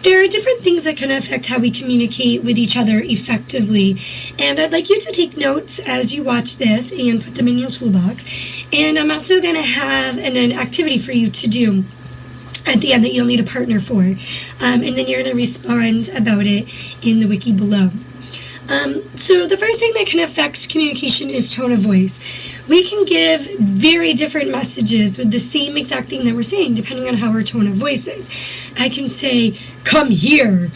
there are different things that can affect how we communicate with each other effectively. And I'd like you to take notes as you watch this and put them in your toolbox. And I'm also going to have an activity for you to do at the end that you'll need a partner for. And then you're going to respond about it in the wiki below. So the first thing that can affect communication is tone of voice. We can give very different messages with the same exact thing that we're saying, depending on how our tone of voice is. I can say, come here,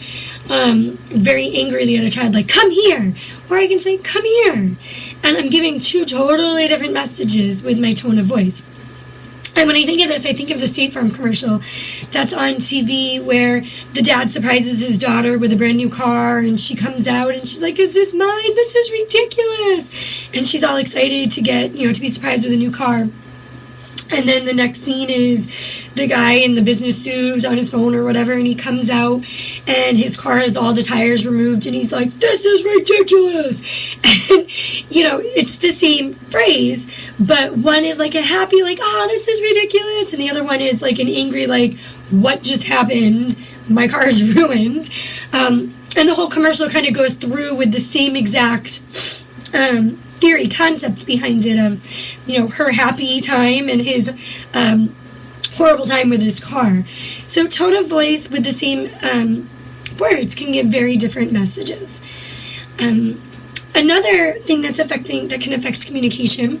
very angrily at a child, like, come here. Or I can say, come here. And I'm giving two totally different messages with my tone of voice. And when I think of this, I think of the State Farm commercial that's on TV where the dad surprises his daughter with a brand new car, and she comes out and she's like, is this mine? This is ridiculous. And she's all excited to get, to be surprised with a new car. And then the next scene is the guy in the business suit on his phone or whatever, and he comes out and his car has all the tires removed, and he's like, this is ridiculous. And, it's the same phrase, but one is like a happy, like, oh, this is ridiculous, and the other one is like an angry, like, what just happened? My car is ruined. And the whole commercial kind of goes through with the same exact theory, concept behind it of, her happy time and his horrible time with his car. So tone of voice with the same words can give very different messages. Another thing that can affect communication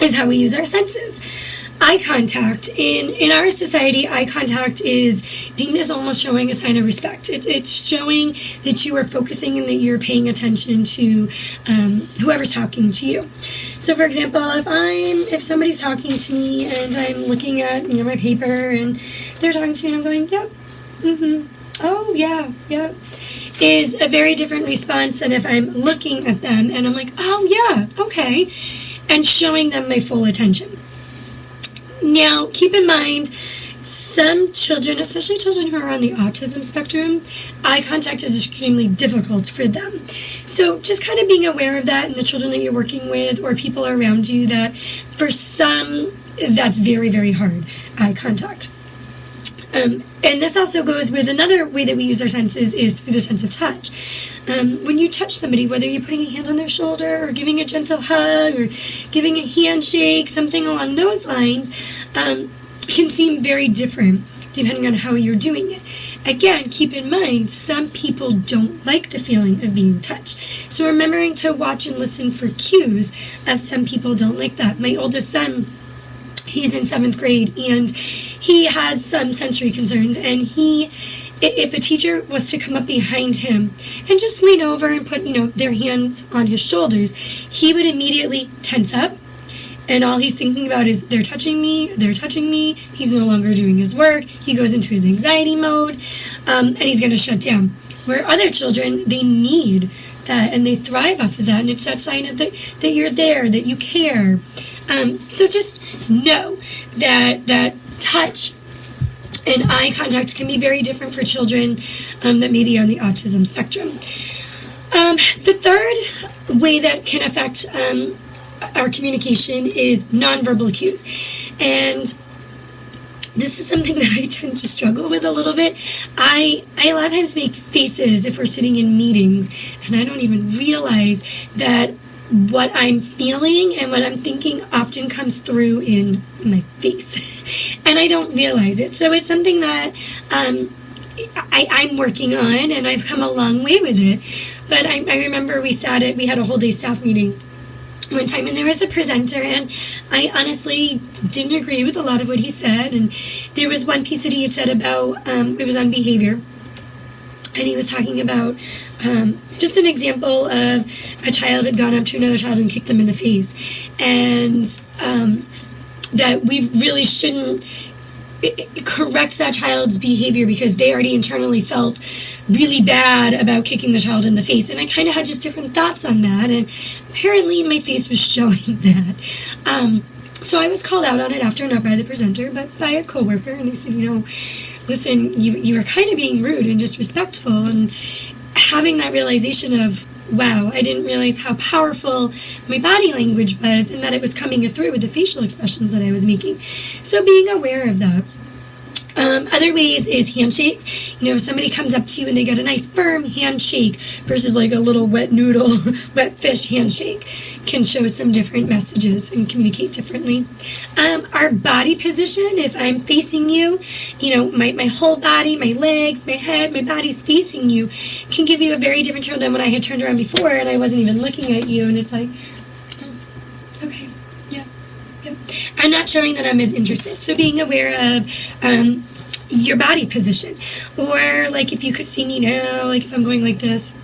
is how we use our senses. Eye contact. In our society, eye contact is deemed as almost showing a sign of respect. It's showing that you are focusing and that you're paying attention to whoever's talking to you. So, for example, if somebody's talking to me and I'm looking at my paper and they're talking to me and I'm going, yep, oh yeah, yep, is a very different response than if I'm looking at them and I'm like, oh yeah, okay, and showing them my full attention. Now, keep in mind, some children, especially children who are on the autism spectrum, eye contact is extremely difficult for them. So just kind of being aware of that and the children that you're working with or people around you, that for some, that's very, very hard, eye contact. And this also goes with another way that we use our senses is through the sense of touch. When you touch somebody, whether you're putting a hand on their shoulder or giving a gentle hug or giving a handshake, something along those lines, can seem very different depending on how you're doing it. Again, keep in mind, some people don't like the feeling of being touched. So remembering to watch and listen for cues of some people don't like that. My oldest son, he's in 7th grade, and he has some sensory concerns, and if a teacher was to come up behind him and just lean over and put, their hands on his shoulders, he would immediately tense up, and all he's thinking about is, they're touching me, he's no longer doing his work, he goes into his anxiety mode, and he's going to shut down. Where other children, they need that, and they thrive off of that, and it's that sign of that you're there, that you care. So just know that touch and eye contact can be very different for children that may be on the autism spectrum. The third way that can affect our communication is nonverbal cues. And this is something that I tend to struggle with a little bit. I a lot of times make faces if we're sitting in meetings, and I don't even realize that what I'm feeling and what I'm thinking often comes through in my face, and I don't realize it. So it's something that I'm working on, and I've come a long way with it. But I remember we had a whole day staff meeting one time, and there was a presenter, and I honestly didn't agree with a lot of what he said. And there was one piece that he had said about, it was on behavior, and he was talking about just an example of a child had gone up to another child and kicked them in the face, and that we really shouldn't correct that child's behavior because they already internally felt really bad about kicking the child in the face. And I kind of had just different thoughts on that, and apparently my face was showing that. So I was called out on it after, not by the presenter, but by a coworker, and they said, listen, you were kind of being rude and disrespectful. And having that realization of, wow, I didn't realize how powerful my body language was, and that it was coming through with the facial expressions that I was making. So being aware of that. Other ways is handshakes. You know, if somebody comes up to you and they get a nice firm handshake versus like a little wet noodle, wet fish handshake, can show some different messages and communicate differently. Our body position, if I'm facing you, you know, my whole body, my legs, my head, my body's facing you, can give you a very different tone than when I had turned around before and I wasn't even looking at you, and it's like, oh, okay, yeah. I'm not showing that I'm as interested. So being aware of your body position. Or like if you could see me now, like if I'm going like this.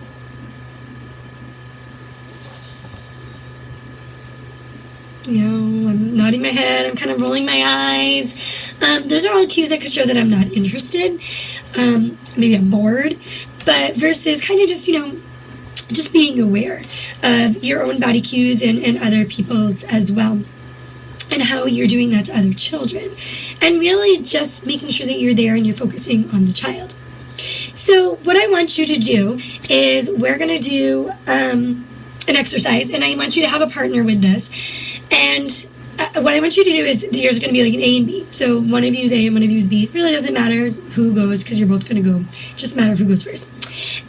You know, I'm nodding my head, I'm kind of rolling my eyes. Those are all cues that could show that I'm not interested. Maybe I'm bored. But versus kind of just, you know, just being aware of your own body cues and other people's as well, and how you're doing that to other children, and really just making sure that you're there and you're focusing on the child. So what I want you to do is we're going to do an exercise, and I want you to have a partner with this, and what I want you to do is there's going to be like an A and B. So one of you is A and one of you is B. It really doesn't matter who goes because you're both going to go. It just matters who goes first.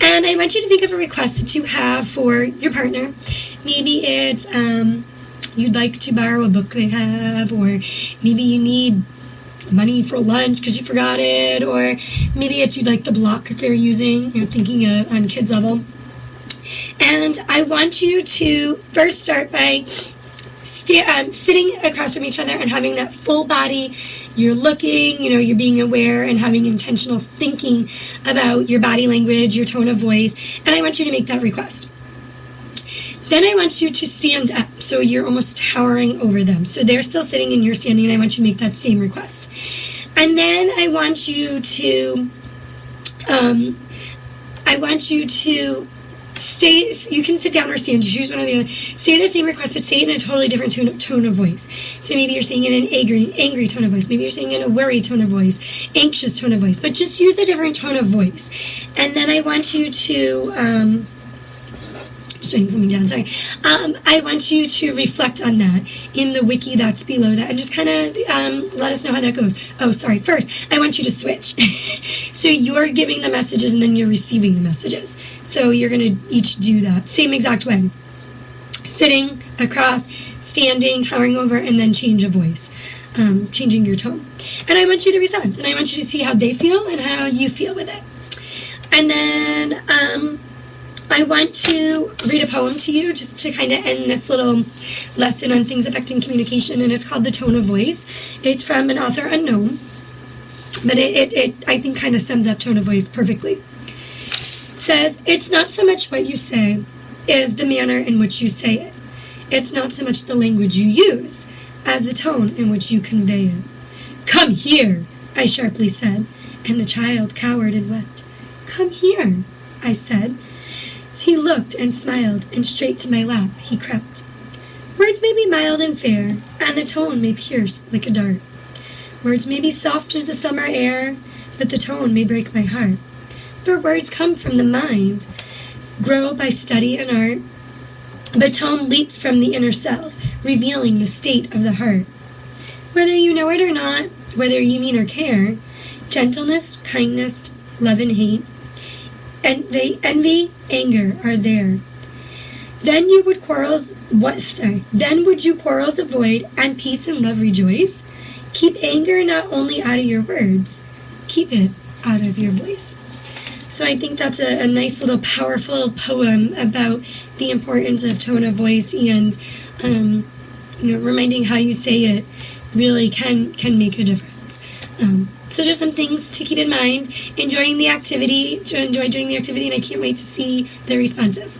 And I want you to think of a request that you have for your partner. Maybe it's you'd like to borrow a book they have, or maybe you need money for lunch because you forgot it, or maybe it's you'd like the block that they're using. You're thinking on kids level. And I want you to first start by sitting across from each other and having that full body. You're looking, you know, you're being aware and having intentional thinking about your body language, your tone of voice, and I want you to make that request. Then I want you to stand up, so you're almost towering over them. So they're still sitting and you're standing, and I want you to make that same request. And then I want you to say, you can sit down or stand, choose one or the other. Say the same request, but say it in a totally different tone of voice. So maybe you're saying it in an angry tone of voice. Maybe you're saying it in a worried tone of voice, anxious tone of voice. But just use a different tone of voice. And then I want you to, just writing something down, sorry. I want you to reflect on that in the wiki that's below that, and just kind of let us know how that goes. Oh, sorry. First, I want you to switch. So you're giving the messages and then you're receiving the messages. So you're going to each do that. Same exact way. Sitting, across, standing, towering over, and then change of voice. Changing your tone. And I want you to respond. And I want you to see how they feel and how you feel with it. And then I want to read a poem to you just to kind of end this little lesson on things affecting communication, and it's called The Tone of Voice. It's from an author unknown, but it I think kind of sums up tone of voice perfectly. It says, "It's not so much what you say as the manner in which you say it. It's not so much the language you use as the tone in which you convey it." "Come here," I sharply said, and the child cowered and wept. "Come here," I said. He looked and smiled, and straight to my lap he crept. Words may be mild and fair, and the tone may pierce like a dart. Words may be soft as the summer air, but the tone may break my heart. For words come from the mind, grow by study and art, but tone leaps from the inner self, revealing the state of the heart. Whether you know it or not, whether you mean or care, gentleness, kindness, love and hate, and envy, anger are there. Then would you quarrels avoid, and peace and love rejoice? Keep anger not only out of your words, keep it out of your voice. So I think that's a nice little powerful poem about the importance of tone of voice, and reminding how you say it really can make a difference. So just some things to keep in mind. Enjoy doing the activity, and I can't wait to see the responses.